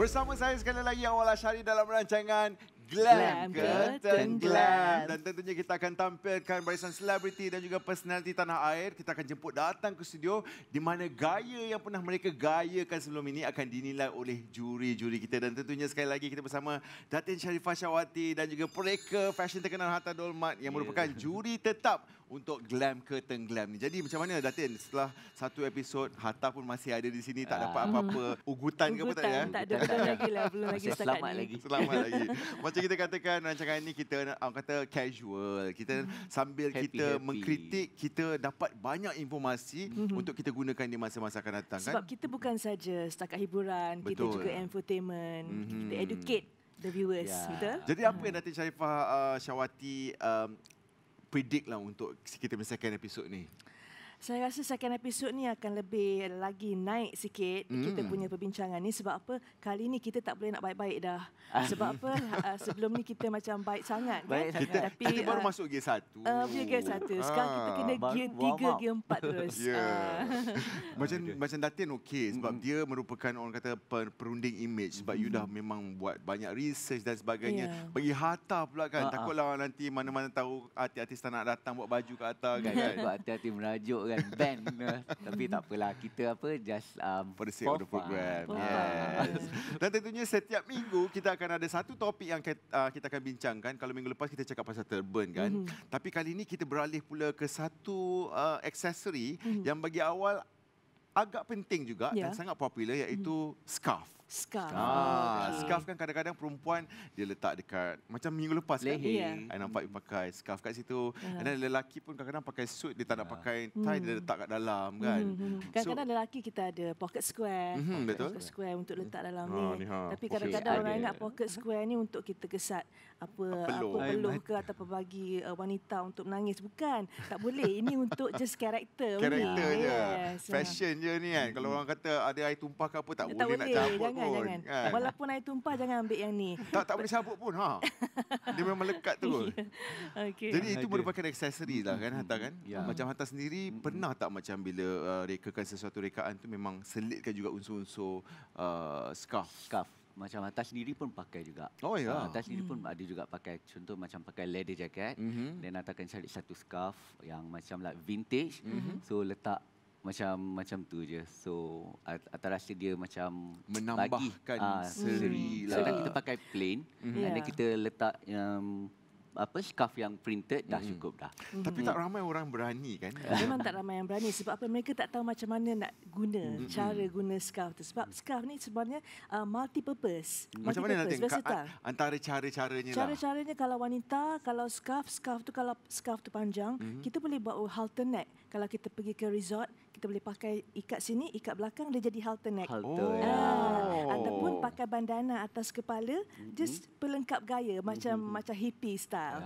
Bersama saya sekali lagi Awal Asyari dalam rancangan Glam ke Tenggelam. Dan tentunya kita akan tampilkan barisan selebriti dan juga personaliti tanah air. Kita akan jemput datang ke studio di mana gaya yang pernah mereka gayakan sebelum ini akan dinilai oleh juri-juri kita. Dan tentunya sekali lagi kita bersama Datin Sharifah Syawati dan juga Pereka fashion terkenal Hatta Dolmat yang merupakan juri tetap untuk Glam ke Tenggelam ni. Jadi macam mana Datin setelah satu episod Hatta pun masih ada di sini, tak dapat apa-apa ugutan ke apa tak ya? Tak ada lagi lah, belum lagi setakat ni. Selamat lagi. Macam kita katakan rancangan ini kita kata casual. Kita sambil kita mengkritik, kita dapat banyak informasi untuk kita gunakan di masa-masa akan datang kan? Sebab kita bukan saja setakat hiburan, kita juga entertainment, kita educate the viewers, betul? Jadi apa yang Datin Sharifah Syawati predict lah untuk kita punya second episode ni? Saya rasa second episode ni akan lebih lagi naik sikit kita punya perbincangan ni. Sebab apa? Kali ni kita tak boleh nak baik-baik dah. Sebab apa? Sebelum ni kita macam baik sangat kan? Tapi kita baru masuk gear 1. Gear 1. Sekarang kita kena gear 3, gear 4 terus. Macam Datin okey sebab dia merupakan orang kata perunding image. Sebab you dah memang buat banyak research dan sebagainya. Bagi Hatta pula kan. Takutlah nanti mana-mana tahu artis-artis tak nak datang buat baju ke Hatta kan. Buat hati-hati merajuk kan band. Tapi tak apalah, kita just for the sake of the program. Yes. Dan tentunya setiap minggu kita akan ada satu topik yang kita akan bincangkan. Kalau minggu lepas kita cakap pasal turban kan. Tapi kali ini kita beralih pula ke satu aksesori yang bagi Awal agak penting juga dan sangat popular iaitu scarf. Scarf. Scarf kan kadang-kadang perempuan dia letak dekat macam minggu lepas leher. Kan. I nampak you pakai scarf kat situ. Dan lelaki pun kadang-kadang pakai suit dia tak nak pakai tie, dia letak kat dalam kan. Kadang-kadang lelaki kita ada pocket square. Betul. Pocket square untuk letak dalam ni. Tapi kadang-kadang orang ingat pocket square ni untuk kita kesat apa peluh ke atau bagi wanita untuk menangis. Bukan. Tak boleh. Ini untuk just karakter. Karakter je. Fashion je ni kan. Kalau orang kata ada air tumpah ke apa tak boleh nak cabut. Jangan. Kan? Walaupun air tumpah jangan ambil yang ni. Tak boleh cabut pun. Dia memang lekat terus. Jadi itu merupakan aksesori lah kan Hatta kan. Macam Hatta sendiri pernah tak macam bila rekakan sesuatu rekaan tu memang selitkan juga unsur-unsur scarf. Macam Hatta sendiri pun pakai juga. Oh ya. Hatta sendiri pun ada juga pakai, contoh macam pakai leather jacket. Dan Hatta akan cari satu scarf yang macam like vintage. So letak macam tu je. So Hatta rasa dia macam menambahkan seri lah. Sedang kita pakai plain dan kita letak scarf yang printed dah cukup dah. Tapi tak ramai orang berani kan? Memang tak ramai yang berani sebab apa, mereka tak tahu macam mana nak guna cara guna scarf tu. Sebab scarf ni sebenarnya multi purpose. Macam mana nak tengok antara cara-caranya lah. Cara-caranya kalau wanita, kalau scarf tu kalau scarf tu panjang, kita boleh buat halter neck. Kalau kita pergi ke resort, kita boleh pakai ikat sini, ikat belakang, dia jadi halter neck. Ataupun pakai bandana atas kepala, just pelengkap gaya macam hippie style.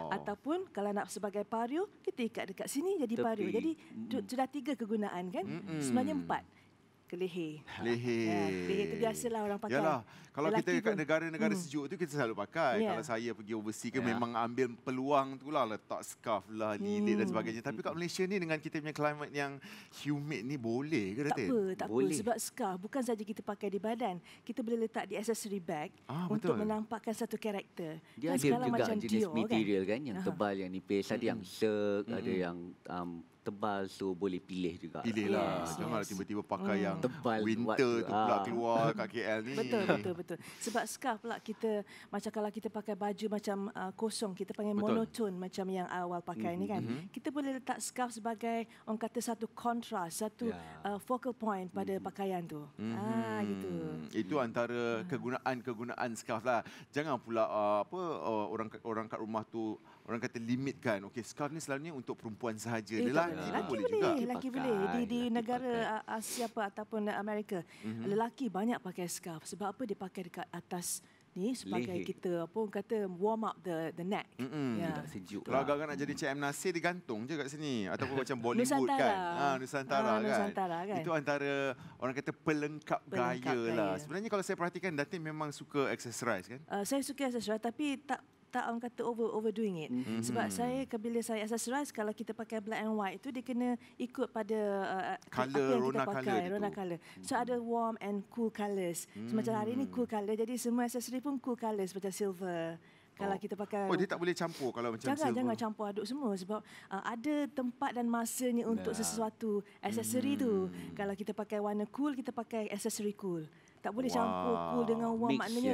Ataupun kalau nak sebagai pariu, kita ikat dekat sini jadi pariu. Jadi sudah 3 kegunaan kan? Sebenarnya 4. Ke leher. Leher tu biasalah orang pakai. Yalah, kalau kita kat negara-negara sejuk tu kita selalu pakai. Kalau saya pergi overseas ke memang ambil peluang tu lah, letak scarf lah, lilit dan sebagainya. Tapi kat Malaysia ni dengan kita punya climate yang humid ni boleh ke Datin? Tak apa. Sebab scarf bukan saja kita pakai di badan. Kita boleh letak di accessory bag untuk menampakkan satu karakter. Dia ada juga macam jenis material kan, yang tebal, yang nipis. Ada yang silk, ada yang tebal, so boleh pilih juga. Pilihlah. Janganlah tiba-tiba pakai yang tebal winter tu pula keluar kat KL ni. Betul. Sebab scarf pula kita, macam kalau kita pakai baju macam kosong, kita panggil monoton macam yang Awal pakai ni kan. Kita boleh letak scarf sebagai orang kata satu kontras, satu focal point pada pakaian tu. Gitu. Itu antara kegunaan scarf lah. Jangan pula orang kat rumah tu orang kata limitkan. Okey, scarf ni selalunya untuk perempuan sahaja. Lelaki boleh. Di negara Asia ataupun Amerika, lelaki banyak pakai scarf. Sebab apa? Dia pakai dekat atas ni sebagai kita kata warm up the neck. Sejuk. Kalau agak nak jadi CM Nasir, digantung je kat sini ataupun macam Bollywood kan. Nusantara kan. Itu antara orang kata pelengkap gaya lah. Sebenarnya kalau saya perhatikan Datin memang suka exercise kan? Saya suka exercise tapi tak orang kata overdoing it. Sebab bila saya accessorize, kalau kita pakai black and white itu dia kena ikut pada Colour, apa yang kita rona pakai, colour rona itu. colour. So ada warm and cool colours. So, macam hari ni cool colour, jadi semua aksesori pun cool colours macam silver. Kalau kita pakai dia tak boleh campur kalau macam silver. Jangan campur aduk semua sebab ada tempat dan masanya untuk sesuatu aksesori tu. Kalau kita pakai warna cool, kita pakai aksesori cool. Tak boleh campur cool dengan warm, Mix, maknanya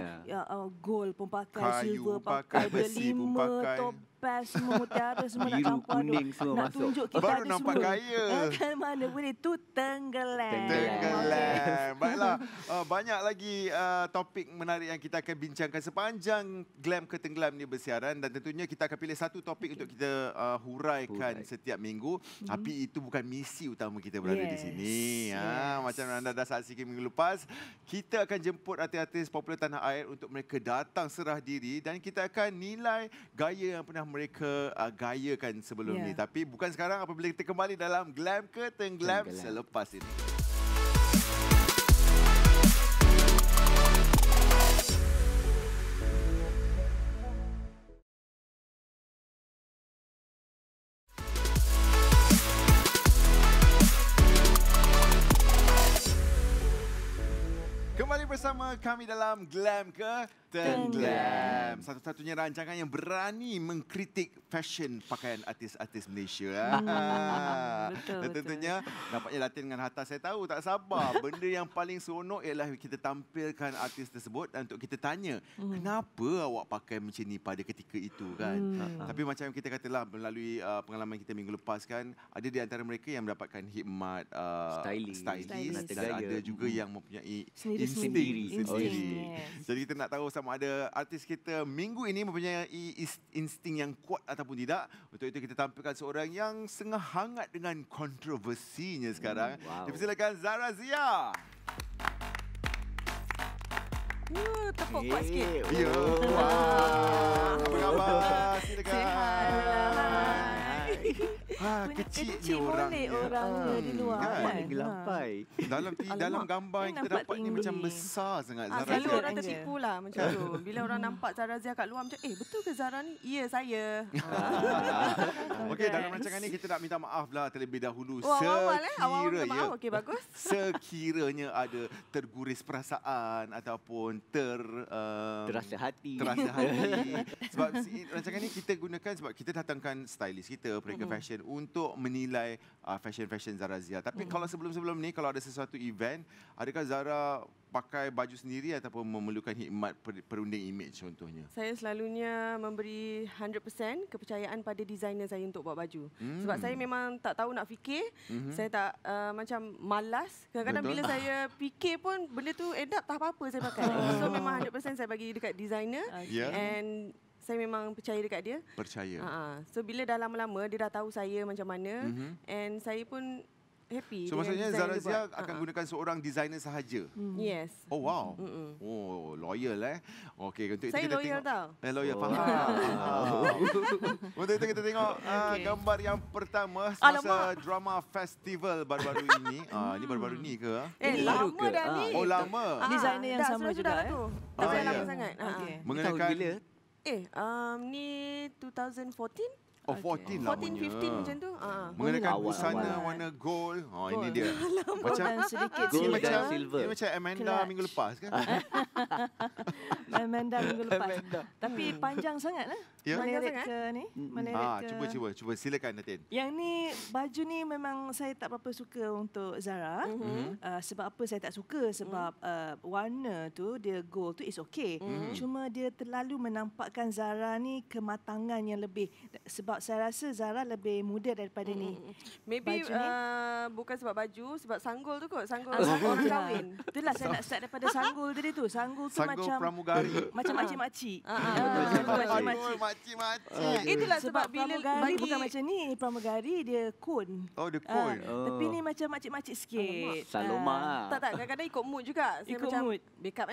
gold pun pakai, Kayu silver pakai, pakai, besi pun delima, pakai. topaz semua, mutiara semua nak Biru, campur aduk. kuning semua Nak masuk. tunjuk kita Baru ada nampak semua. kaya. Kan mana boleh tu tenggelam. Tenggelam. Baiklah, banyak lagi topik menarik yang kita akan bincangkan sepanjang Glam ke Tenggelam ni bersiaran, dan tentunya kita akan pilih satu topik untuk kita huraikan setiap minggu. Tapi itu bukan misi utama kita berada di sini. Macam anda dah saksikan minggu lepas, kita akan jemput artis-artis popular tanah air untuk mereka datang serah diri dan kita akan nilai gaya yang pernah mereka gayakan sebelum ni. Tapi bukan sekarang, apabila kita kembali dalam Glam ke Tenggelam selepas ini. Kembali bersama kami dalam Glam ke Tenggelam. Satu-satunya rancangan yang berani mengkritik fashion pakaian artis-artis Malaysia. Betul, Dan tentunya nampaknya Latin dengan Hatta, saya tahu tak sabar. Benda yang paling seronok ialah kita tampilkan artis tersebut dan untuk kita tanya, kenapa awak pakai macam ni pada ketika itu kan? Tapi macam yang kita katalah melalui pengalaman kita minggu lepas kan, ada di antara mereka yang mendapatkan khidmat stylist dan ada juga yang mempunyai Sendiri. Jadi kita nak tahu sama ada artis kita minggu ini mempunyai insting yang kuat ataupun tidak. Untuk itu kita tampilkan seorang yang sengah hangat dengan kontroversinya sekarang. Dipersilakan Zara Zia. Tepuk kuat sikit. Ya. Apa khabar? Silakan. Kecil boleh orangnya di luar kan. Gelampai. Dalam gambar yang kita dapat ni macam besar sangat Zara. Selalu Zia. orang tertipu lah macam tu. Bila orang nampak Zara Zia kat luar macam, betul ke Zara ni? Ya, saya. Okey, dalam rancangan ni kita nak minta maaf lah terlebih dahulu. Awal minta maaf. Okey, bagus. Sekiranya ada terguris perasaan ataupun Terasa hati. Sebab rancangan ni kita gunakan sebab kita datangkan stylist kita, mereka fashion untuk menilai fashion Zara Zia. Tapi kalau sebelum-sebelum ni, kalau ada sesuatu event, adakah Zara pakai baju sendiri ataupun memerlukan khidmat perunding image contohnya? Saya selalunya memberi 100% kepercayaan pada designer saya untuk buat baju. Sebab saya memang tak tahu nak fikir. Saya tak macam malas. Kadang-kadang bila saya fikir pun benda tu end up tak apa-apa saya pakai. So memang 100% saya bagi dekat designer. And saya memang percaya dekat dia. Percaya. So bila dah lama-lama dia dah tahu saya macam mana, and saya pun happy. So maksudnya Zara Zia akan gunakan seorang designer sahaja? Yes. Oh wow. Oh, loyal Okey, untuk itu Saya kita loyal tengok. tau. Loyal, faham. Untuk itu kita tengok gambar yang pertama semasa Alamak. drama festival baru-baru ini. Ini baru-baru ni ke? Lama ke? dah ni. Oh, lama. Designer yang dah, sama sudah juga, dah tu. Ah, Dah ya. lama sangat. Okey. Mengenakan Ni 2014. Oh, 14 lamanya. 14, 15 macam tu. Mengenakan Awal-awal. busana warna gold. Ini dia. Dan sedikit Gold Ini dan macam silver. Ini macam Amanda Clutch. minggu lepas kan? Amanda minggu lepas. Tapi panjang sangat lah. Ya? Melirik Panjang ke ni. Melirik ke. Cuba silakan Natin. Yang ni, baju ni memang saya tak berapa suka untuk Zara. Sebab apa saya tak suka? Sebab warna tu, dia gold tu is okay. Cuma dia terlalu menampakkan Zara ni kematangan yang lebih. Sebab saya rasa Zara lebih muda daripada ni. Maybe Baju ni? bukan sebab baju, sebab sanggul tu kot. Sanggul Sanggul orang tu kahwin. Itulah saya nak start daripada sanggul tadi tu. Sanggul tu Sanggul macam pramugari. macam makcik-makcik. Aduh, Makcik-makcik. makcik-makcik. Itulah Sebab sebab bila pramugari bagi bukan macam ni. Pramugari dia kon. Oh, the coin. Tapi ni macam makcik-makcik sikit. Saloma. tak kadang-kadang ikut mood juga. Saya Ikut macam mood. backup.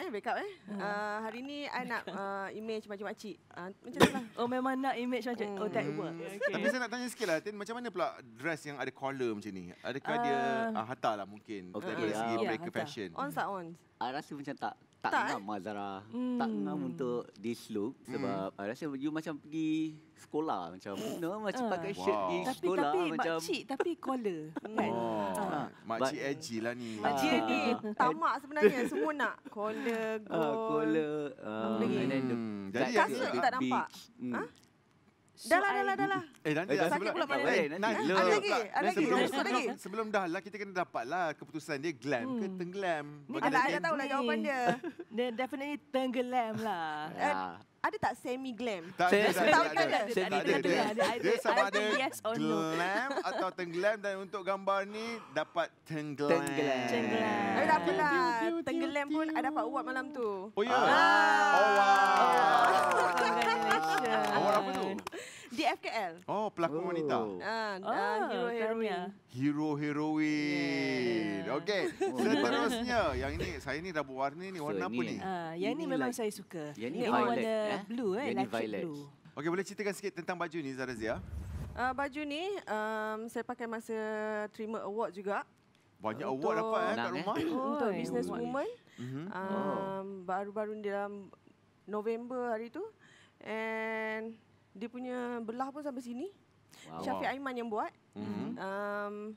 Hari ni I nak image makcik-makcik. Macam tu lah. Oh, memang nak image macam that work. Tapi saya nak tanya sikit lah, Tin, macam mana pula dress yang ada collar macam ni? Adakah dia Hatta lah mungkin Okey, dari segi ya, mereka Hatta. fashion? Ons tak ons? I rasa macam tak Tak, ngam Zara. Tak ngam untuk this look sebab rasa you macam pergi sekolah macam macam pakai shirt Wow. pergi Tapi sekolah macam makcik tapi collar kan. Oh, makcik edgy lah ni. Dia ni tamak sebenarnya. Semua nak. Collar, gold. collar and then the Jadi back kasut to tu a tak big nampak. beach. So Dah lah. Nanti dah sakit pula kepala. nanti Ada lagi? Ada lagi? Besok lagi? Sebelum dah lah kita kena dapat lah keputusan dia glam ke tenggelam. Ni Ada tahu lah jawapan dia. Dia definitely tenggelam lah. Ada tak semi glam? Tak ada. Ada. Dia sama ada Yes or no. glam atau tenggelam dan untuk gambar ni dapat tenggelam. Tenggelam. Tapi tak apalah. Tenggelam pun ada dapat award malam tu. Oh ya. Oh wow. Congratulations. Award apa tu? Di FKL. Oh, pelakon wanita. Hero-heroine. Hero-heroin. Okey, seterusnya yang ini saya ni dah berwarna ni, warna apa ni? Yang ni Ini memang like- saya suka. yang ni Ini violet, warna blue Yang ni electric violet. blue. Okey, boleh ceritakan sikit tentang baju ni Zara Zia? Baju ni saya pakai masa terima award juga. Banyak Untuk- award dapat kat Menang, rumah. Untuk Oi, business award. woman. Mhm. Baru-baru ni dalam November hari tu. And dia punya belah pun sampai sini. Wow. Syafiq Aiman yang buat. Mhm.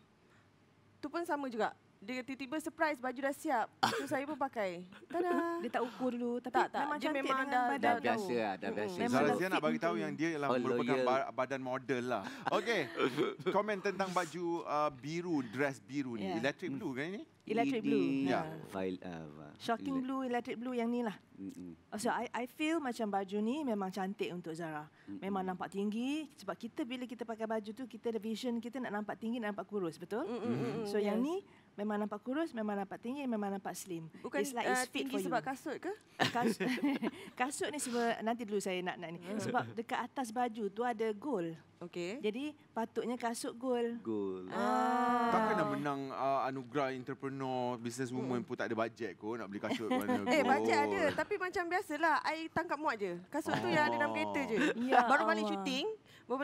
Tu pun sama juga. Dia tiba-tiba surprise baju dah siap. So saya pun pakai. Tada. Dia tak ukur dulu tapi Tak, memang dia cantik memang dengan dah- badan Dah tu. biasa lah, dah biasa. Memang Zara dah Zia nak fit bagi tahu untuk- yang dia ialah Oh, merupakan loyal. badan model lah. Okey. Komen tentang baju biru, dress biru ni. Yeah. Electric blue kan ini? Electric blue. Ya. Shocking blue, electric blue yang ni lah. So I feel macam baju ni memang cantik untuk Zara. Memang nampak tinggi sebab kita bila kita pakai baju tu kita ada vision kita nak nampak tinggi, nak nampak kurus, betul? So yang ni memang nampak kurus, memang nampak tinggi, memang nampak slim. Bukan It's like it's fit tinggi for you. sebab kasut ke? Kasut, kasut ni sebab nanti dulu saya nak ni. Sebab dekat atas baju tu ada gold. Okey. Jadi patutnya kasut gold. Gold. Takkan nak menang anugerah entrepreneur, businesswoman pun tak ada bajet kot nak beli kasut warna gold. Bajet ada. Tapi macam biasalah, I tangkap muat je. Kasut tu yang ada dalam kereta je. Ya Baru balik Allah.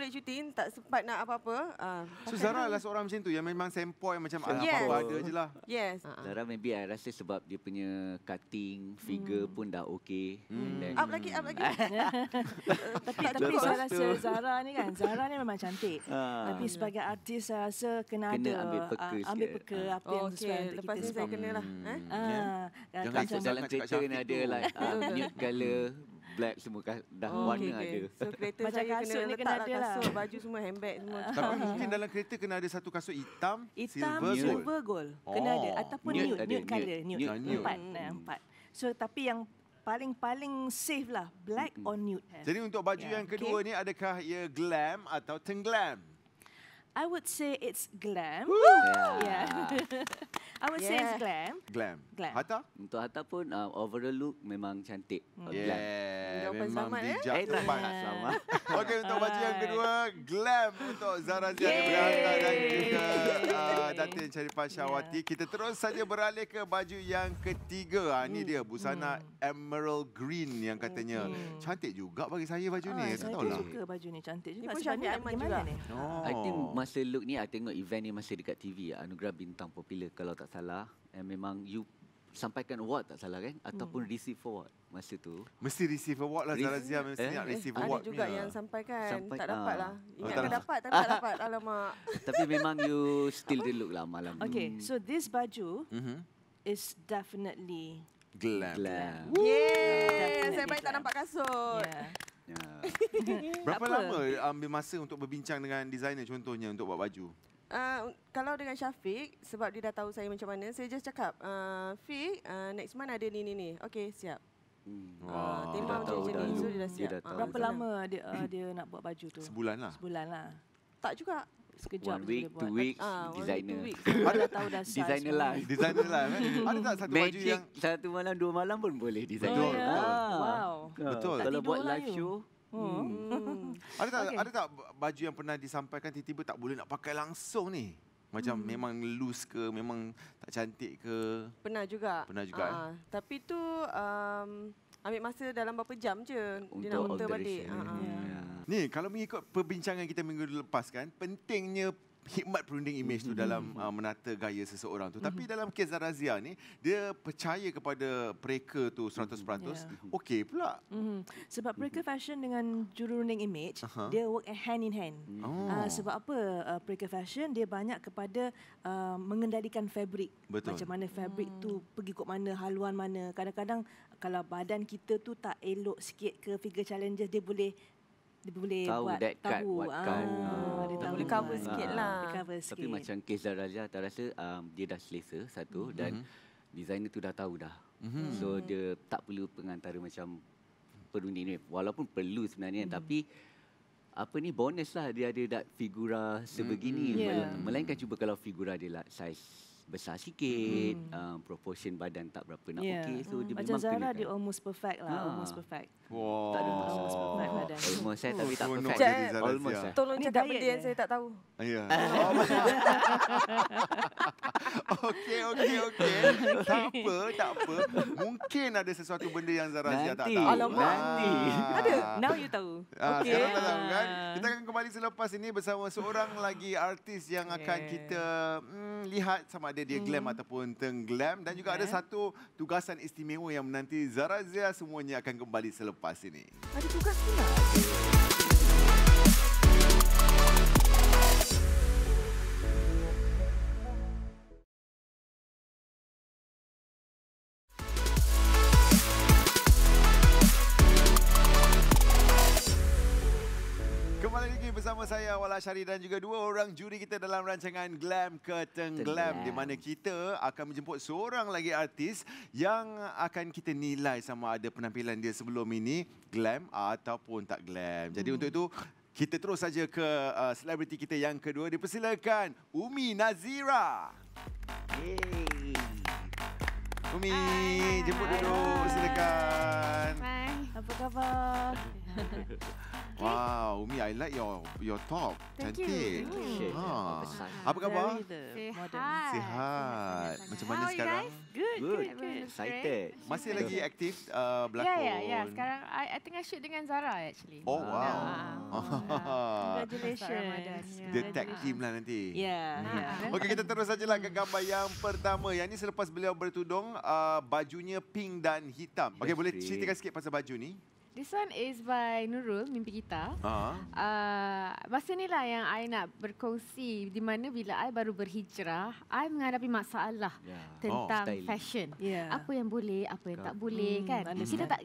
syuting, tak sempat nak apa-apa. So pakai Zara dulu. lah seorang macam tu yang memang sempoi macam Yes. apa-apa ada je lah. Yes. Zara maybe I rasa sebab dia punya cutting, figure pun dah okey. Up lagi. Tapi Lepas saya tu- rasa Zara ni kan, Zara ni memang cantik. Tapi sebagai artis saya rasa kena Kena ada ambil peka ambil sikit. peka apa yang sesuai Okey, untuk lepas kita ni saya sebab. kenalah. Jangan macam ikut Dalam cakap kereta Syafiq ni ada tu. like nude colour, black semua dah warna ada. So kereta Macam saya kasut kena ni letak kena lah ada lah. kasut, baju semua, handbag semua. Tapi mungkin dalam kereta kena ada satu kasut hitam, hitam, silver, gold. silver, gold. Kena ada Oh. ataupun Nude nude, ada, nude colour, nude. nude. Nude. Empat. So tapi yang paling safe lah, black or nude. Jadi untuk baju Ya, yang kedua ni adakah ia glam atau tenggelam? I would say it's glam. Yeah. Yeah. I would say it's glam. Glam. Glam. Hatta? Untuk Hatta pun overall look memang cantik. Glam. Yeah, Jawapan memang selamat, bijak tak tepat. sama. Okey, untuk baju yang kedua, glam untuk Zara Zia daripada Hatta dan juga Datin Sharifah Syahwati. Kita terus saja beralih ke baju yang ketiga. Ini dia busana emerald green yang katanya. Cantik juga bagi saya baju ni. Tak Saya tahu pun lah. suka baju ni, cantik juga. Ni pun Sebab Syafiq ni Aiman pergi juga. mana ni? Oh. I think masa look ni, I tengok event ni masih dekat TV. Anugerah Bintang Popular kalau tak salah. And memang you sampaikan award tak salah kan? Ataupun receive award masa tu. Mesti receive award lah Zara Zia. Mesti nak receive award Ada juga punya. yang sampaikan. Sampai- Tak dapat lah. tak Ingatkan dapat. dapat tapi tak dapat. Alamak. Tapi memang you still the look lah malam tu. Okay, so this baju Mhm. is definitely Glam. Glam. Yeay. Definitely Saya baik tak glam. nampak kasut. yeah. Yeah. Berapa apa. lama ambil masa untuk berbincang dengan designer contohnya untuk buat baju? Kalau dengan Syafiq, sebab dia dah tahu saya macam mana, saya just cakap, Fiq, next month ada ni. Okey, siap. Wah. Tema Dia dah macam tahu ni, dah so look. dia dah Dia siap. dah tahu. Berapa senang. lama dia nak buat baju tu? Sebulan lah. Sebulan lah. Tak juga. Sekejap 1 week, boleh buat. 2 weeks, 1 designer. week, 2 weeks. Dia dah tahu dah size Designer semua. lah. Designer lah kan? Ada tak satu baju Magic yang... satu malam, 2 malam pun boleh design. Betul, ya. betul. Wow. Betul. Tak Kalau tidur buat lah live you. show, Ada tak baju yang pernah disampaikan tiba-tiba tak boleh nak pakai langsung ni? Macam memang loose ke, memang tak cantik ke? Pernah juga. Pernah juga, Tapi tu ambil masa dalam berapa jam je dia nak untuk unta balik. alteration. Ya. Yeah. Ni kalau mengikut perbincangan kita minggu lepas kan, pentingnya hikmat perunding image tu dalam menata gaya seseorang tu. Tapi dalam kes Zarazia ni, dia percaya kepada mereka tu 100%. Okey pula. Sebab mereka fashion dengan jururunding image, dia work hand in hand. Sebab apa? Mereka fashion, dia banyak kepada mengendalikan fabric. Betul. Macam mana fabric tu pergi kot mana, haluan mana. Kadang-kadang kalau badan kita tu tak elok sikit ke figure challenges, dia boleh tahu buat that cut, tahu. what cut. Dia tahu boleh cover sikit lah. Dia cover sikit. Tapi macam kes Zarazia, tak rasa dia dah selesa satu dan designer tu dah tahu dah. So dia tak perlu pengantara macam perunding ni. Walaupun perlu sebenarnya, tapi apa ni bonus lah dia ada figura sebegini. Melainkan cuba kalau figura dia lah size besar sikit, proportion badan tak berapa nak okey. So dia macam memang Zara, kenakan. dia almost perfect lah. Almost perfect. Wow. Tak ada masalah. Almost perfect badan. Almost tapi tak Seronok perfect. jadi Zarazia. Almost lah. Tolong Ni cakap diet benda yang dia. saya tak tahu. Ya. Okey. Tak apa. Mungkin ada sesuatu benda yang Zarazia tak Nanti. tahu. Alamak. Nanti. Ada. Now you tahu. Okay. Sekarang tak tahu kan. Kita akan kembali selepas ini bersama seorang lagi artis yang akan kita lihat sama ada dia glam ataupun tenggelam. Dan juga ada satu tugasan istimewa yang menanti Zarazia. Semuanya akan kembali selepas ini. Ada tugas pula. Kembali lagi bersama saya Awal Asyari dan juga dua orang juri kita dalam rancangan Glam ke Tenggelam, di mana kita akan menjemput seorang lagi artis yang akan kita nilai sama ada penampilan dia sebelum ini glam ataupun tak glam. Jadi untuk itu kita terus saja ke selebriti kita yang kedua. Dipersilakan Umi Nazira. Umi, jemput duduk, silakan. Hai. Apa khabar? Wow, Umi, I like your top. Thank Cantik. you. Ha. Apa khabar? Sihat. Sihat. Macam mana How are you sekarang? guys? Good. Everyone looks Excited. Masih lagi aktif berlakon? Yeah. Sekarang I tengah shoot dengan Zara actually. Oh, wow. Congratulations. Ramadan. Dia tag team lah nanti. Ya. Okey, kita terus sajalah ke gambar yang pertama. Yang ini selepas beliau bertudung, bajunya pink dan hitam. Okey, boleh Betul. ceritakan sikit pasal baju ni? This one is by Nurul, Mimpi Kita. Ha. Masa ni lah yang I nak berkongsi di mana bila I baru berhijrah, I menghadapi masalah tentang styling. fashion. Yeah. Apa yang boleh, apa yang tak boleh kan. Kita understand. tak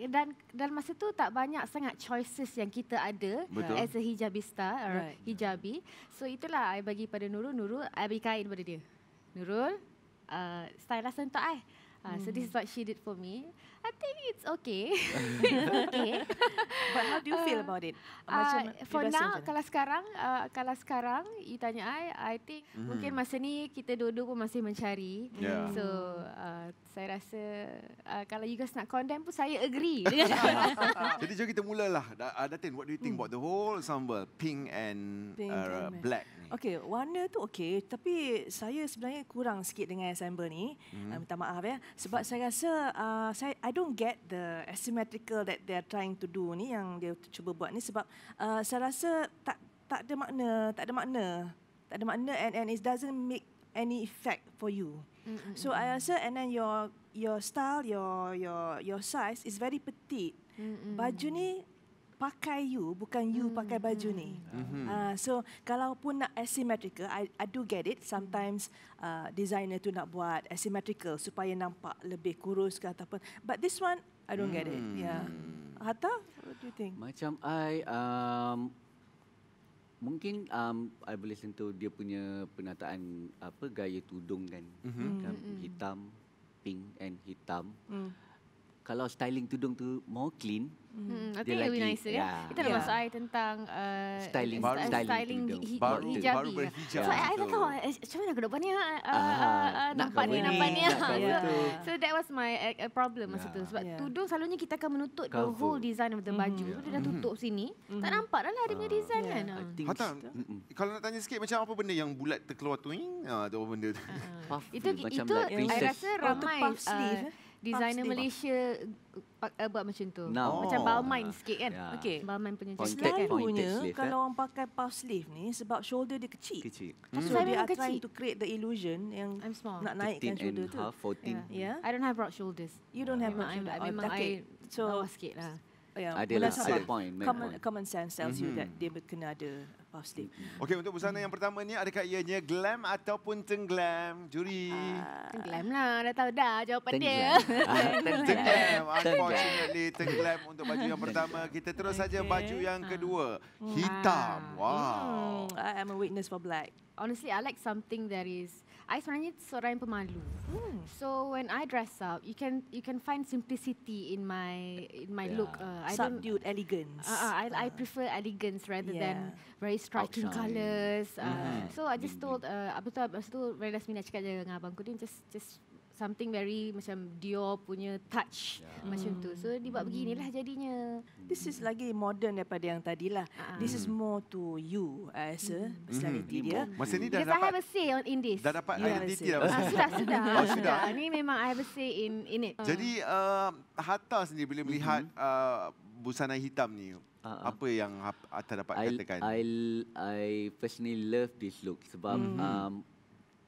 dan masa tu tak banyak sangat choices yang kita ada Betul. as a hijabista or Right. hijabi. So itulah I bagi pada Nurul, I bagi kain pada dia. Nurul, style lah untuk I. So this is what she did for me. I think it's okay. It's okay. But how do you feel about it? For you rasa now, macam mana? kalau sekarang, you tanya I think mungkin masa ni kita dua-dua pun masih mencari. Yeah. So saya rasa kalau you guys nak condemn pun saya agree. Jadi jom kita mulalah. Datin, what do you think about the whole ensemble? Pink and Pink and black ni. Okey, warna tu okey, tapi saya sebenarnya kurang sikit dengan ensemble ni. Minta maaf ya. Sebab saya rasa I don't get the asymmetrical that they are trying to do ni, yang dia cuba buat ni, sebab saya rasa tak ada makna and it doesn't make any effect for you. So I rasa, and then your style, your size is very petite. Baju ni pakai you, bukan you pakai baju ni. So kalaupun nak asymmetrical, I do get it. Sometimes designer tu nak buat asymmetrical supaya nampak lebih kurus ke ataupun. But this one, I don't get it. Yeah. Hatta, what do you think? Macam mungkin I boleh sentuh dia punya penataan gaya tudung kan. Macam hitam, pink and hitam. Kalau styling tudung tu more clean, I dia think lebih lagi- nicer ya. Kita dah Yeah. masuk I tentang Styling styling tudung. hijabi. Baru berhijab. So I tak betul. tahu macam mana aku nak buat ni. nak Nampak ni, cover nampak ni, ni. nak cover So, tu. so that was my problem masa tu. Sebab Yeah. tudung selalunya kita akan menutup the Cover. whole design of the baju. Dia dah tutup sini. Tak nampak dah lah dia punya design kan. I think Hatta, kalau nak tanya sikit macam apa benda yang bulat terkeluar tu? Tu apa benda tu? puffy, Itu macam itu like I princess. rasa Oh, tu ramai puff sleeve, designer sleeve. Malaysia buat macam tu. Now. Macam Balmain sikit kan. Ya. Okey. Balmain punya Pointed, jacket kan. pointed Selalunya sleeve, kalau orang pakai puff sleeve ni sebab shoulder dia kecil. Kecil. So Saya they memang are trying kecil. to create the illusion yang I'm small. nak naikkan 13 shoulder and tu. half, 14. Yeah. I don't have broad shoulders. You don't have Memang much shoulder. memang Okay. I bawah So sikit lah. Adalah, Munasabah. ada point, main point. Common sense tells you that dia kena ada puff sleeve. Okey, untuk busana yang pertama ni, adakah ianya glam ataupun tenggelam? Juri. Tenggelam lah. Dah tahu dah jawapan dia. Tenggelam. Unfortunately, tenggelam untuk baju yang pertama. Kita terus saja baju yang kedua. Hitam. Wow. I am a witness for black. Honestly, I like something that is. I sebenarnya seorang yang pemalu. So when I dress up, you can find simplicity in my look. I don't. Subdued elegance. I prefer elegance rather than very striking Outshine. colours. So I just told apa tu lepas tu very last minute cakap je dengan abang Kudin just something very macam Dior punya touch macam tu. So dia buat beginilah jadinya. This is lagi modern daripada yang tadi lah. This is more to you as a personality dia. Masa ni dah Because I have dapat a say on in this. dah dapat You have a identiti say. dah. Sudah. Oh, sudah. Ni memang I have a say in it. Jadi Hatta sendiri bila melihat busana hitam ni, apa yang Hatta dapat katakan? I personally love this look sebab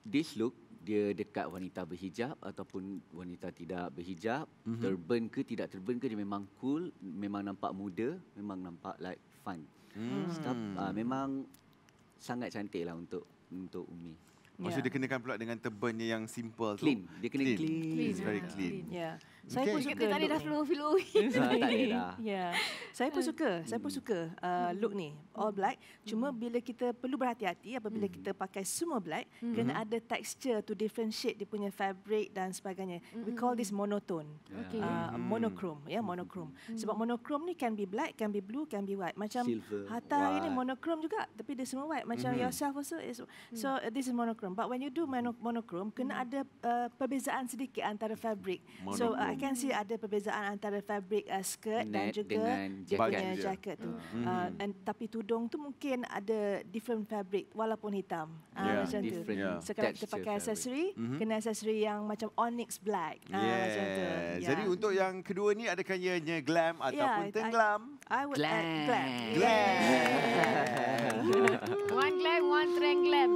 this look dia dekat wanita berhijab ataupun wanita tidak berhijab, turban ke tidak turban ke, dia memang cool, memang nampak muda, memang nampak like fun. Memang sangat cantik lah untuk Umi. Maksud dia kenakan pula dengan turbannya yang simple tu. Clean, dia kena clean. It's very clean. Yeah. Saya pun Okay. suka Kita tak ada look dah ni. flow. Tak ada dah. Yeah. Saya pun suka look ni all black. Cuma bila kita perlu berhati-hati apabila kita pakai semua black, kena ada texture to differentiate dia punya fabric dan sebagainya. We call this monotone. Okay. Monochrome, monochrome. Sebab monochrome ni can be black, can be blue, can be white. Macam Silver, Hatta hari ni white. monochrome juga, tapi dia semua white. Macam yourself also is. So this is monochrome. But when you do monochrome, kena ada perbezaan sedikit antara fabric. So I can see ada perbezaan antara fabric skirt dan Net juga dengan dia punya jacket dia. jacket tu. Tapi tudung tu mungkin ada different fabric walaupun hitam. Yeah, Macam tu. different So kalau kita texture pakai fabric. aksesori, kena aksesori yang macam onyx black. Macam tu. Yeah. Jadi untuk yang kedua ni, adakah ianya glam ataupun I- tenggelam? I would add glam. One glam, one glam.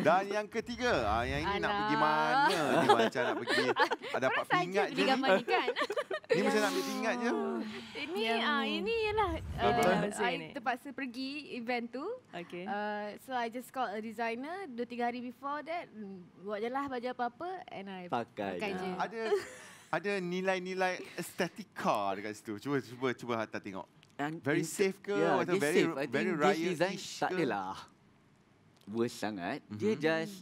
Dan yang ketiga, yang ini nak Alah. pergi mana? Ni macam nak pergi dapat Saja pingat je beli ni. gambar ni kan. Ni macam nak ambil pingat je. Ini ialah Yang I ni. terpaksa pergi event tu. Okay. So I just called a designer 2-3 hari before that. Buat je lah baju apa-apa and I Pakai je. Ada nilai-nilai estetika dekat situ. Cuba Hatta tengok. And Very safe ke? Atau dia very safe. I very think this design raya-ish tak ke? adalah worst sangat. Dia just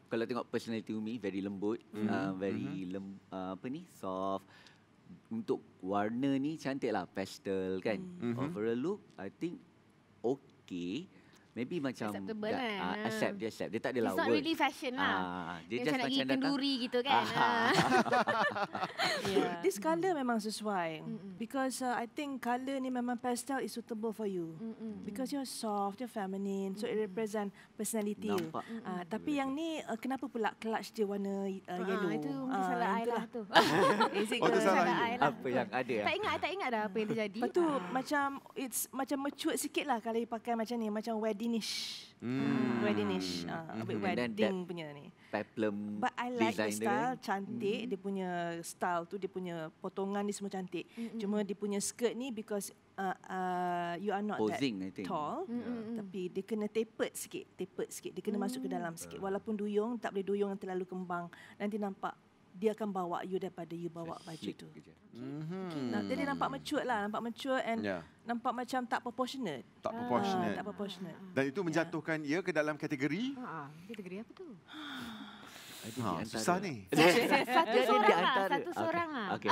kalau tengok personality Umi very lembut, very soft. Untuk warna ni cantik lah, pastel kan. Overall look I think okay. Maybe macam Acceptable kan. accept. Dia tak adalah It's not worst. really fashion lah. Dia Dia just macam nak pergi macam datang. kenduri gitu kan. This colour memang sesuai because I think colour ni memang pastel is suitable for you because you're soft, you're feminine, so it represent personality you. Nampak. Tapi yang ni kenapa pula clutch dia warna yellow? Itu mungkin salah I lah tu. Is it Oh, tu ke? salah Salah you. I lah. Apa yang ada? Tak ingat dah apa yang terjadi. Lepas tu macam it's macam mature sikit lah kalau you pakai macam ni, macam weddingish. Weddingish. A bit And then wedding punya ni. Peplum But I like the design dia style, kan. cantik. Dia punya style tu, dia punya potongan ni semua cantik. Cuma dia punya skirt ni because you are not Posing, I that think. tall. Tapi dia kena tapered sikit. Dia kena masuk ke dalam sikit. Walaupun duyung, tak boleh duyung yang terlalu kembang. Nanti nampak dia akan bawa you daripada you bawa baju Slick tu. je. Jadi nampak mature lah. Nampak mature and Yeah. nampak macam tak proportionate. Tak proportionate. Tak proportionate. Dan itu menjatuhkan ia ke dalam kategori Kategori apa tu? Ada di antara- susah ni. Satu Dia seorang di lah. antara- Satu seorang lah. Okay.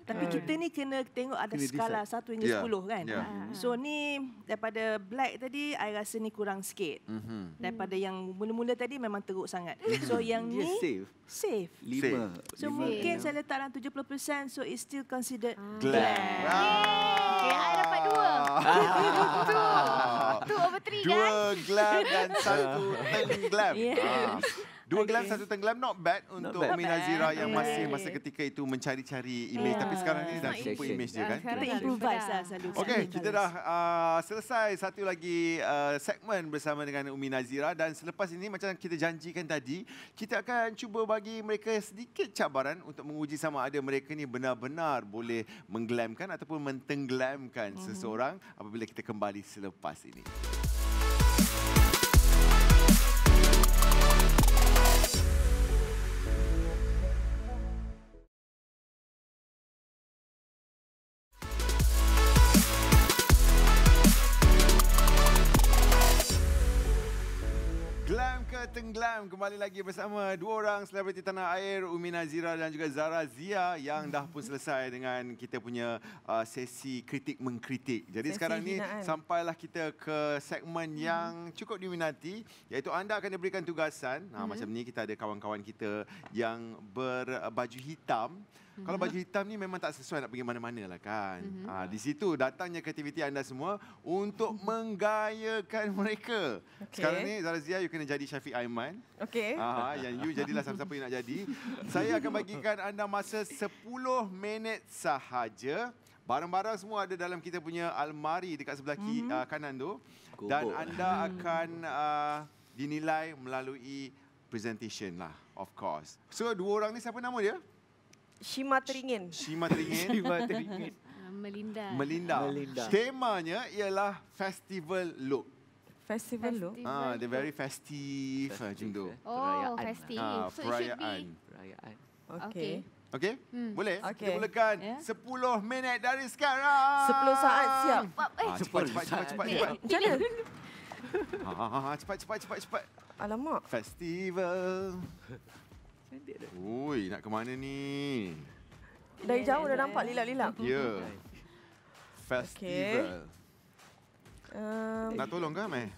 Tapi kita ni kena tengok ada Kena skala decide. 1 hingga Yeah, 10 kan. yeah. So ni daripada black tadi I rasa ni kurang sikit. Daripada yang mula-mula tadi memang teruk sangat. So yang Dia ni safe. safe. 5. So mungkin saya letak dalam 70% so it's still considered Glam. Okay, I dapat 2. 2/3 kan? 2 glam dan 1 tenggelam. Yeah. Dua glam, satu tenggelam, not bad untuk bad. Umi Nazira yang masih Okay. masa ketika itu mencari-cari imej. Tapi sekarang ni dah jumpa Section. imej dia kan. Kita improvise lah selalu. Okey, kita dah selesai satu lagi segmen bersama dengan Umi Nazira dan selepas ini macam kita janjikan tadi, kita akan cuba bagi mereka sedikit cabaran untuk menguji sama ada mereka ni benar-benar boleh mengglamkan ataupun mentenggelamkan seseorang apabila kita kembali selepas ini. Glam ke Tenggelam, kembali lagi bersama dua orang selebriti tanah air, Umi Nazira dan juga Zara Zia yang dah pun selesai dengan kita punya sesi kritik mengkritik. Jadi Sesi sekarang ni hinaan. sampailah kita ke segmen yang cukup diminati, iaitu anda akan diberikan tugasan. Macam ni kita ada kawan-kawan kita yang berbaju hitam. Kalau baju hitam ni memang tak sesuai nak pergi mana-mana lah kan. Di situ datangnya kreativiti anda semua untuk menggayakan mereka. Okey. Sekarang ni Zara Zia, you kena jadi Syafiq Aiman. Okey. Yang you jadilah siapa-siapa you nak jadi. Saya akan bagikan anda masa 10 minit sahaja. Barang-barang semua ada dalam kita punya almari dekat sebelah kanan tu. Dan Gobok. anda akan dinilai melalui presentation lah, of course. So, dua orang ni siapa nama dia? Shima Teringin. Shima Teringin, Melinda. Melinda. Melinda. Temanya ialah festival look. Festival look. Dia very festive macam tu. Oh, Perayaan. festive. Ah, So it should perayaan. be. Perayaan. Okey. Okey? Boleh? Okey. Kita mulakan Ya. 10 minit dari sekarang. 10 saat siap. Cepat. Macam mana? Cepat. Alamak. Festival. Cantik dah. Ui, nak ke mana ni? Dari jauh dah nampak lilap-lilap. Ya. Festival. Nak tolong ke, Meh?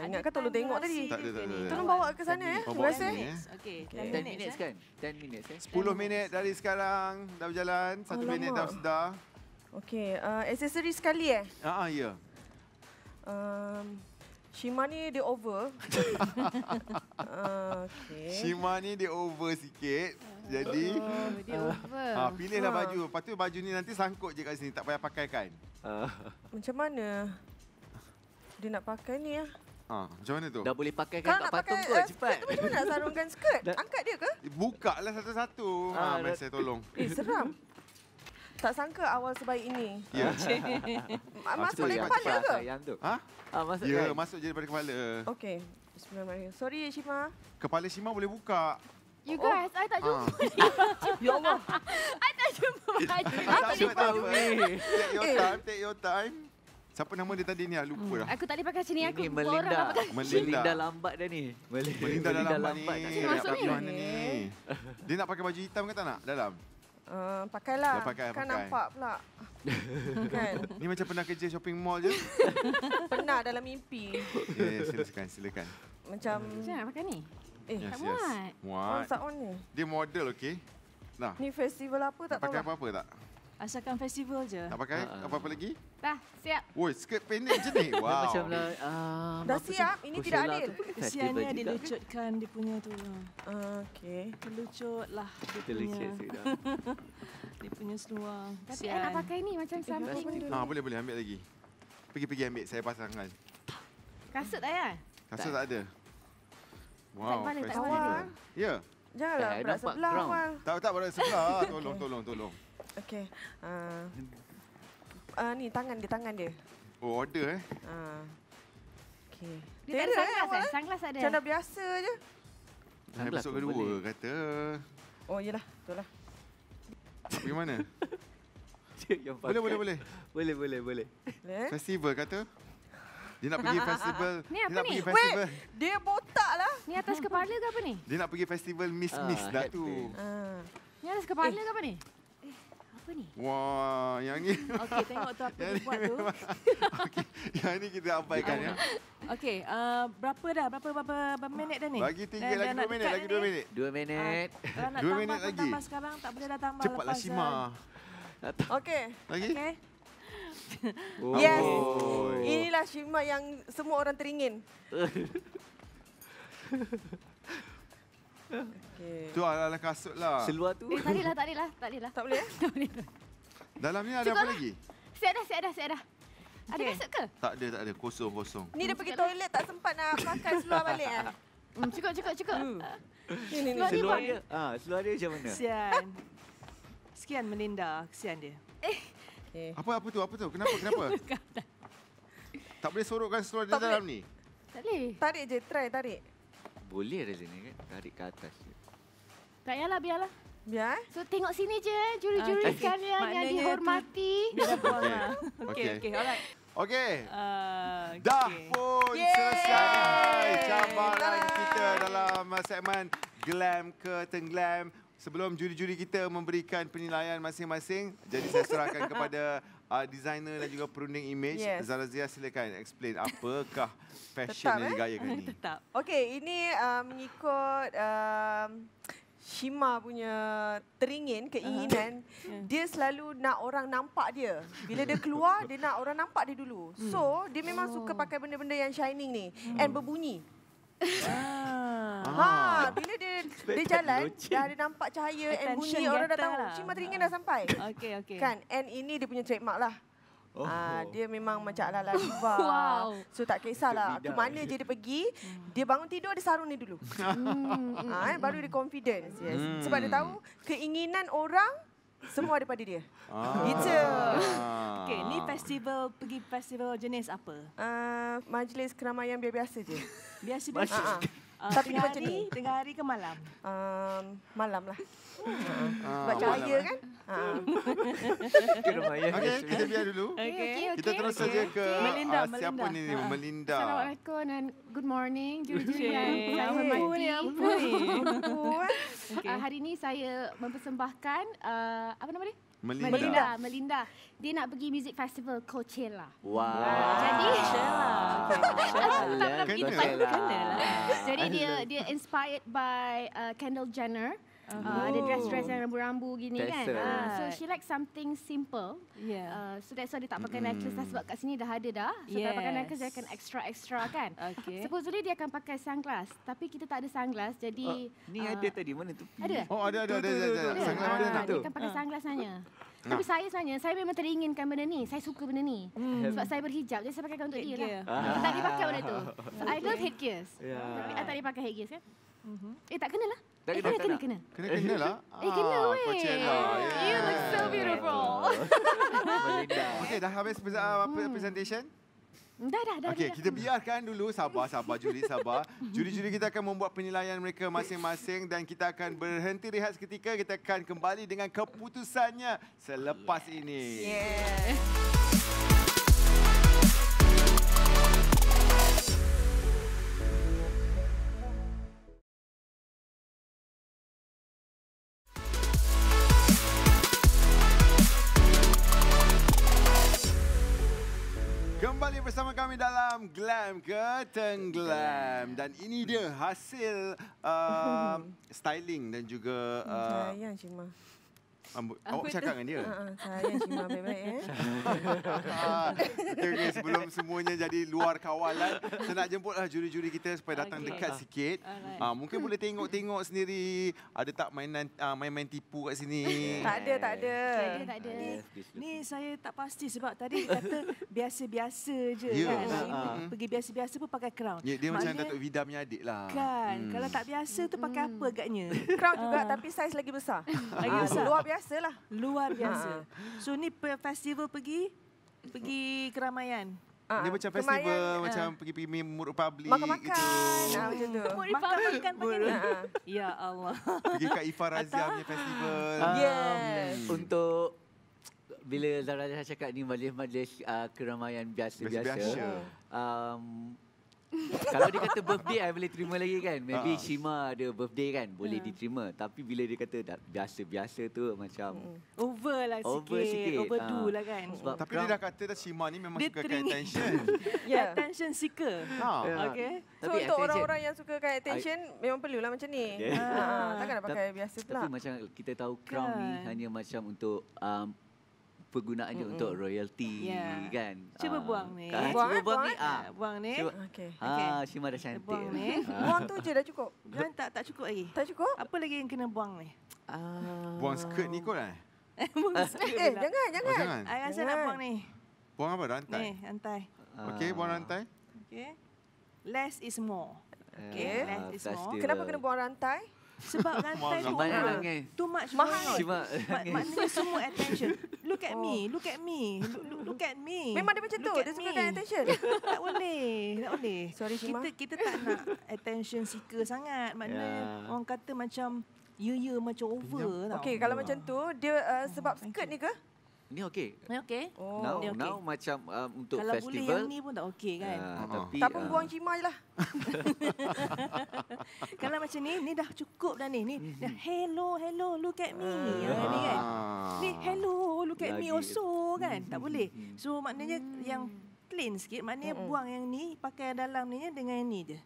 Ingatkan tolong tengok tadi. Tak ada. Tolong bawa ke sana ya. Oh, Terima bawa kasih. sini, eh. Okey, 10 minutes kan? 10 minutes 10 minit dari sekarang dah berjalan. 1 minit dah Alamak. sudah. Okey, aksesori sekali Ya. Shima ni dia over. Okey. Shima ni dia over sikit. Jadi, Dia over. pilihlah baju. Lepas tu baju ni nanti sangkut je kat sini. Tak payah pakai kan? Macam mana? Dia nak pakai ni ya. Macam mana tu? Dah boleh pakai Kalau kan kat nak patung pakai, kot, cepat. Macam mana nak sarungkan skirt? Dah- Angkat dia ke? Buka lah satu-satu. Meh, saya tolong. Seram. Tak sangka awal sebaik ini. Ya. Masuk Betul, dari ya, kepala cepat ke? sayang tu. Ha? Masuk Ya, kan? masuk je daripada kepala. Okey. Bismillahirrahmanirrahim. Sorry Shima. Kepala Shima boleh buka. You guys, I tak jumpa. Ya Allah. I tak jumpa baju. Tak apa. Take your time. Siapa nama dia tadi ni? Lupa dah. Aku tak boleh pakai macam ni. Aku Ini jumpa orang Melinda. nak pakai. Melinda lambat dah ni. Melinda dah lambat ni. tak Nak kena masuk pergi ni. mana ni? Dia nak pakai baju hitam ke tak nak? Dalam? Pakailah. Dah pakai, Kan pakai. nampak pula. Kan. Ni macam pernah kerja shopping mall je. Pernah dalam mimpi. Ya, silakan. Macam Macam mana nak pakai ni? Yes, tak muat. Muat. tak on ni. Dia model, okey? Nah, Ni festival apa tak tahu pakai lah. apa-apa tak? Asalkan festival je. Tak pakai apa-apa lagi? Dah, siap. Woi, skirt pendek macam ni. Wow. Macam lah. Dah siap, ini tidak adil. Kesiannya dilucutkan dia punya tu. Okey. Terlucut lah dia punya. Terlucut sudah. Dia punya seluar. Tapi I nak pakai ni macam something. Boleh ambil lagi. Pergi ambil, saya pasangkan. Kasut tak ya? Kasut tak ada. Wow, kepala, tak festival. kepala. Ya. Janganlah berat nampak sebelah ground. awal. Tak berat sebelah. Tolong. Okey. Ni tangan dia. Oh, order Okey. Dia tak ada sunglass eh? Sunglass ada. Macam dah biasa je. Episod pun kedua boleh. kata. Oh, yelah. Betul lah. Pergi mana? Yang pakai. Boleh. Boleh. Boleh? Festival kata. Dia nak pergi festival. Ni Dia apa nak ni? pergi festival. Dia botak lah. Ni atas kepala ke apa ni? Dia nak pergi festival Miss dah tu. happen. Ni atas kepala ke apa ni? Apa ni? Wah, yang ni. Okey, tengok tu apa dia buat tu. Okey, yang ni kita abaikan ya. Okey, berapa dah? Berapa minit dah ni? Lagi 3 lagi 2 minit, lagi 2 minit. 2 minit. Kalau nak 2 tambah minit pun lagi. tambah sekarang, tak boleh dah tambah Cepatlah lepas. Shima. Okey. Lagi? Okey. Oh. Yes. Oh. Inilah Shima yang semua orang teringin. Okey. Tu ala-ala kasut lah. Seluar tu. Tak boleh lah, tak boleh lah. Tak boleh lah. Tak boleh? Tak boleh lah. Dalam ni ada Cukup apa lah. lagi? Siap dah. Ada Okey. kasut ke? Tak ada. Kosong. Ni dia pergi toilet tak sempat nak pakai seluar balik ah. Cukup. Ni. Seluar dia. Seluar dia macam mana? Kesian. Sekian Melinda, kesian dia. Okey. Apa tu? Kenapa? Tak boleh sorokkan seluar di Tak dalam ni? Tak boleh. Tarik je, try tarik. Boleh ada sini kan. Tarik ke atas je. Tak payahlah, biarlah. Biar. So tengok sini je juri-juri Okey. sekalian yang Maknanya dihormati. Dia dah buang lah. Okey. Okey, alright. Okey. Okay. Dah pun Yeay. selesai cabaran kita dalam segmen Glam ke Tenggelam. Sebelum juri-juri kita memberikan penilaian masing-masing, jadi saya serahkan kepada designer dan juga perunding image. Yes. Zarazia, silakan explain apakah fashion Tetap, yang digayakan ni. Tetap. Okey, ini mengikut Shima punya teringin, keinginan, dia selalu nak orang nampak dia. Bila dia keluar, dia nak orang nampak dia dulu. So, dia memang suka pakai benda-benda yang shining ni and berbunyi. Bila dia jalan, dah ada nampak cahaya and bunyi, Attention orang dah getter tahu lah. Shima teringin dah sampai. Okey. Kan? And ini dia punya trademark lah. Dia memang macam ala-ala diva. Wow. So tak kisahlah ke mana je dia pergi, dia bangun tidur ada sarung ni dulu. Baru dia confidence. Yes. Sebab dia tahu keinginan orang semua daripada dia. Gitu. Okey, ni pergi festival jenis apa? Majlis keramaian biasa je. Biasa-biasa. Tapi dia tengah macam hari, ni. tengah hari ke malam? Malam lah. Sebab cahaya kan. Keramaian. Okey, kita biar dulu. Okey. Kita terus saja ke Melinda, siapa ni? Melinda. Assalamualaikum dan good morning juri-juri yang Cik, saya ampun hormati. ni, ampun ni. Okay. Hari ini saya mempersembahkan apa nama dia? Melinda. Dia nak pergi music festival Coachella. Wow. Jadi Kena. jadi dia inspired by Kendall Jenner. Dia dress yang rambu-rambu gini kan. That's So she likes something simple. Yeah. So that's why dia tak pakai necklace lah sebab kat sini dah ada dah. So kalau pakai Yes. necklace dia akan extra kan. Okey. Supposedly dia akan pakai sunglass. Tapi kita tak ada sunglass jadi Ni ada tadi mana tu? ada. Oh, ada. Tu. Sangla mana tu? Dia akan pakai sunglass hanya. Tapi saya sebenarnya, saya memang teringinkan benda ni. Saya suka benda ni. Sebab saya berhijab, jadi saya pakai untuk dia lah. Tak boleh pakai benda tu. So I love headgears. Tapi I tak boleh pakai headgears kan? Tak kena lah. Tak kena. Kena lah. Kena weh. Coachella. You look so beautiful. Melinda. Okey, dah habis presentation? Dah. Okey, kita biarkan dulu. Sabar juri, sabar. Juri-juri kita akan membuat penilaian mereka masing-masing dan kita akan berhenti rehat seketika. Kita akan kembali dengan keputusannya selepas ini. Kembali bersama kami dalam Glam ke Tenggelam. Dan ini dia hasil styling dan juga Sayang Shima. awak cakap dengan dia. Sayang Shima baik-baik Okay, sebelum semuanya jadi luar kawalan, saya nak jemputlah juri-juri kita supaya datang dekat sikit. Mungkin boleh tengok sendiri ada tak main-main tipu kat sini. Tak ada. Tak ada. Ni saya tak pasti sebab tadi kata biasa-biasa je Ya. kan. Ini pergi biasa-biasa pun pakai crown. Ya, dia macam Maknanya Datuk Vida punya adik lah. Kan, kalau tak biasa tu pakai apa agaknya? Crown juga tapi saiz lagi besar. Lagi besar. Luar biasa lah. Luar biasa. So ni festival pergi keramaian. Dia macam festival, macam pergi Mood Republic Makan-makan. gitu. Macam tu. Makan pakai ni. Ya Allah. Pergi kat Ifah Razia punya festival. Yes. Untuk bila Zara cakap ni majlis keramaian biasa-biasa. Kalau dia kata birthday, I boleh terima lagi kan. Maybe Shima ada birthday kan, boleh diterima. Tapi bila dia kata biasa-biasa tu macam Over lah sikit. Overdo lah kan. Tapi dia dah kata dah Shima ni memang Dia suka teringin. attention. Attention seeker. Okay. So Tapi untuk attention- orang-orang yang suka kan attention, memang perlulah macam ni. Takkan nak pakai biasa pula. Tapi macam kita tahu crown ni Kan. hanya macam untuk penggunaannya untuk royalty kan. Cuba buang ni. Cuba buang ni. Buang ni. Okey. Shima dah cantik. Buang ni. Buang tu je dah cukup. Jangan tak cukup lagi. Tak cukup? Apa lagi yang kena buang ni? Buang skirt ni kot Buang sikit pula. Jangan. I rasa nak buang ni. Buang apa? Rantai? Ni, rantai. Okey, buang rantai. Okey. Less is more. Okey, less is more. Kenapa kena buang rantai? Sebab rantai tu Mahal over. nangis. Too much Mahal. going on. Maknanya semua attention. Look at me, look at me, look at me. Memang dia macam tu. Look at Dia suka me. kan attention. Tak boleh. Sorry, Shima. Kita tak nak attention seeker sangat. Maknanya orang kata macam macam over tau. Okey, kalau macam tu dia sebab skirt ni ke? Ni okey. Okey. Now, Ni okey. now macam untuk Kalau boleh festival. yang ni pun tak okey kan. Tapi Tak pun buang Shima je lah. Kalau macam ni dah cukup dah ni. Ni dah hello, look at me. Ni kan. Ni hello, look at me Lagi. also kan. Tak boleh. So maknanya yang plain sikit, maknanya buang yang ni, pakai dalam ni dengan yang ni je.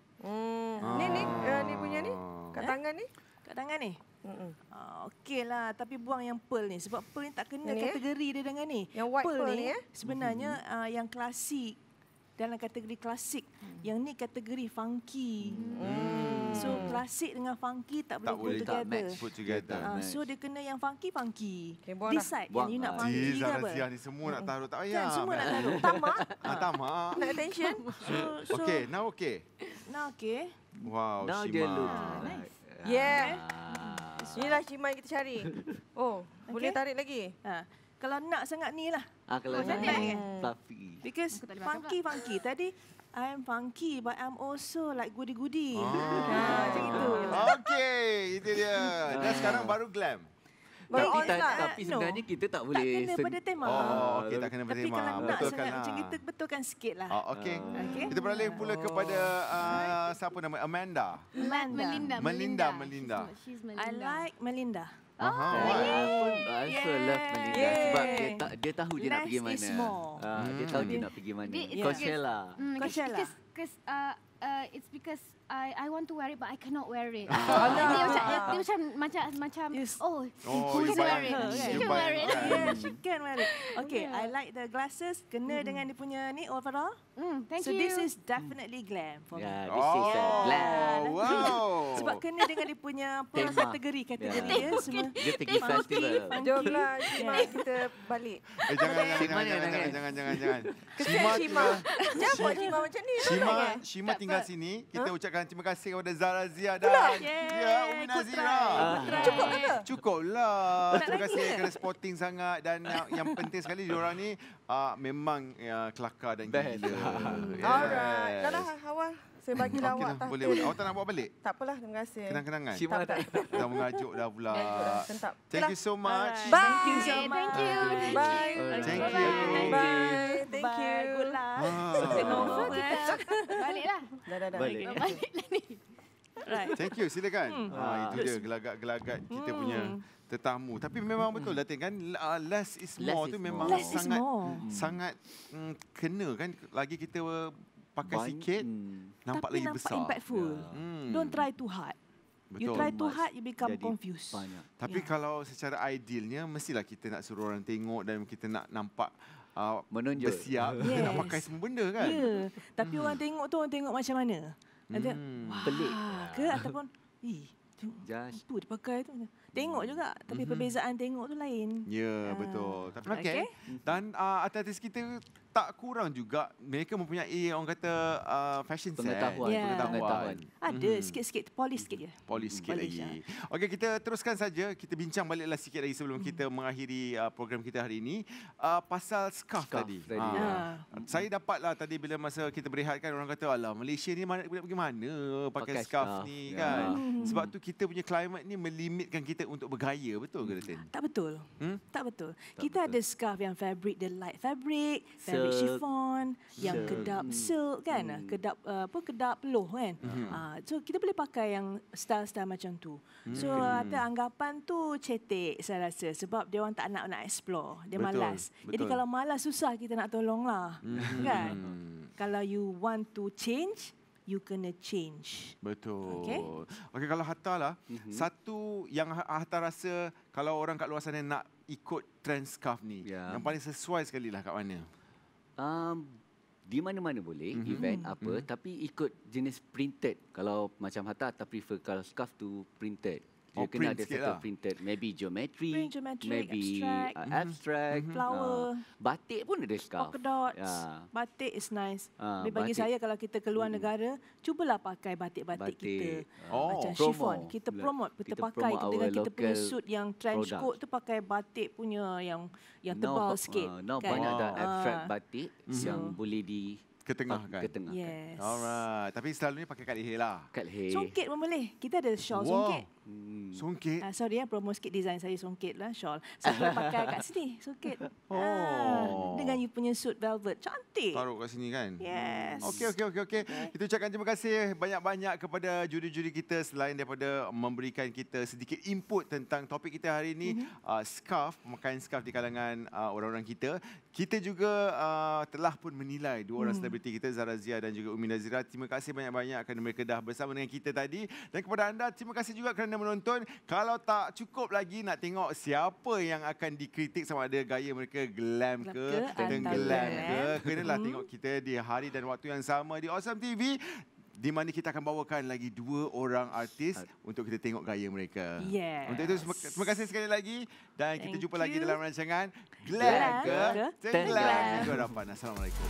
Ni punya ni. Kat tangan ni. Kat tangan ni. Okey lah, tapi buang yang pearl ni. Sebab pearl ni tak kena Yang ni, kategori dia dengan ni. Yang white pearl ni, sebenarnya yang klasik. Dalam kategori klasik. Yang ni kategori funky. So klasik dengan funky tak boleh put together. So dia kena yang funky. Okay, buang dah. Decide Buang. yang you nak funky ke apa. Zia ni semua nak taruh. Tak payah. Kan semua nak taruh. Tamak. Tamak. Nak attention. So Okey, now okey. Nah okey. Wow, now Shima. dia look. nice. Yeah. Inilah Shima yang kita cari. Oh, boleh tarik lagi. Kalau nak sangat ni lah. Kalau Cantik nak kan? fluffy. Because Aku tak boleh makan funky. Tadi I'm funky but I'm also like goody-goody. Macam itu. Okey, itu dia. Dan sekarang baru glam. Baru Tapi, on lah. tapi sebenarnya kita tak Tak boleh kena pada tema. Okey, tak kena pada Tapi tema. kalau nak Betulkan sangat lah. macam kita betulkan sikit lah. Okey. Okey. Kita beralih pula kepada siapa nama Amanda. Melinda. Melinda. She's Melinda. I like Melinda. I also love Melinda sebab dia tahu dia nak Less pergi is mana. more. Dia tahu dia nak pergi mana. It's Coachella. Coachella. Because it's because I want to wear it but I cannot wear it. Dia macam Yes. oh Oh, you you can wear buy- it. you You you can buy- wear it. Yeah, she can wear it. Okay, Yeah. I like the glasses. Kena dengan dia punya ni overall. Thank So you. this is definitely glam for me. Yeah, this is glam. Wow. Sebab kena dengan dia punya apa Tema. kategori dia semua. Dia pergi festival. Jomlah Shima, kita balik. Jangan. Kesian Shima. Jangan buat Shima macam ni. Shima tinggal sini. Kita ucapkan terima kasih kepada Zara Zia dan Umi Nazira. Cukup ke tak? Cukuplah. Terima kasih kerana sporting sangat dan yang penting sekali diorang ni memang kelakar dan gila. Alright. Dah Hawa. Saya bagilah Okey awak dah, tahta. boleh. Awak tak nak bawa balik? Tak apalah, terima kasih. Kenang-kenangan. Shima tak. Dah mengajuk dah pula. Sentap. Thank you so much. Bye. Thank you so much. Thank you. Bye. Thank Bye. you. Bye. Thank Bye. you. Good luck. Ah. Baliklah. Dah. Balik. Baliklah ni. Right. Thank you, silakan. Itu dia gelagat-gelagat kita punya tetamu. Tapi memang betul Datin kan, less is more tu memang Less is more. sangat kena kan. Lagi kita pakai sikit, nampak Tapi lagi nampak besar. impactful. Don't try too hard. You Betul. try too hard, you become Jadi confused. banyak. Tapi kalau secara idealnya, mestilah kita nak suruh orang tengok dan kita nak nampak Menonjol. bersiap. Kita nak Yes. pakai semua benda kan. Ya. Tapi orang tengok tu, orang tengok macam mana? Nanti, wah, Pelik. ke ataupun, Just tu dia pakai tu. Tengok juga, tapi perbezaan tengok tu lain. Ya, betul. Tapi okey. Okey. Dan artis kita tak kurang juga. Mereka mempunyai orang kata fashion sense. Pengetahuan. Ya. Pengetahuan. Ada sikit-sikit, polish sikit je. Polish sikit Polish, lagi. Okey, kita teruskan saja. Kita bincang baliklah sikit lagi sebelum kita mengakhiri program kita hari ini. Pasal scarf tadi. Saya dapatlah tadi bila masa kita berehat kan, orang kata, alah Malaysia ni mana nak pergi mana pakai scarf ni kan. Sebab tu kita punya climate ni melimitkan kita untuk bergaya. Betul ke Datin? Tak betul. Tak betul. Kita betul. ada scarf yang fabric, dia light fabric chiffon, yang kedap silk kan, kedap peluh kan. So kita boleh pakai yang style-style macam tu. So ada anggapan tu cetek saya rasa sebab dia orang tak nak explore, dia Betul, malas. Jadi betul. kalau malas susah kita nak tolong lah. Kan? Kalau you want to change, you kena change. Betul. Okey. Okey, kalau Hatta lah, satu yang Hatta rasa kalau orang kat luar sana nak ikut trend scarf ni, yang paling sesuai sekali lah kat mana? Di mana-mana boleh, event apa, tapi ikut jenis printed. Kalau macam Hatta prefer kalau scarf tu printed. Dia kena ada satu printed, maybe geometry, maybe abstract, flower. Batik pun ada scarf. Polka dots. Batik is nice. Bagi saya kalau kita keluar negara, cubalah pakai batik-batik kita. Macam chiffon. Kita promote, kita pakai dengan kita punya suit yang trench coat tu pakai batik punya yang tebal sikit. Now kan? banyak ada abstract batik yang boleh ketengahkan. Yes. Alright. Tapi selalunya pakai kat leher lah. Kat leher. Songket pun boleh. Kita ada shawl songket. Songket? Sorry promo sikit design saya songket lah shawl. So boleh pakai kat sini songket. Dengan you punya suit velvet. Cantik. Taruh kat sini kan? Yes. Okey. Kita ucapkan terima kasih banyak-banyak kepada juri-juri kita selain daripada memberikan kita sedikit input tentang topik kita hari ini, scarf, pemakaian scarf di kalangan orang-orang kita. Kita juga telah pun menilai dua orang selebriti kita, Zara Zia dan juga Umi Nazira. Terima kasih banyak-banyak kerana mereka dah bersama dengan kita tadi. Dan kepada anda, terima kasih juga kerana menonton. Kalau tak cukup lagi nak tengok siapa yang akan dikritik sama ada gaya mereka glam ke tenggelam ke, kenalah tengok kita di hari dan waktu yang sama di Awesome TV, di mana kita akan bawakan lagi dua orang artis untuk kita tengok gaya mereka. Yes. Untuk itu, terima kasih sekali lagi dan kita jumpa lagi dalam rancangan Glam ke Tenggelam Minggu hadapan. Assalamualaikum.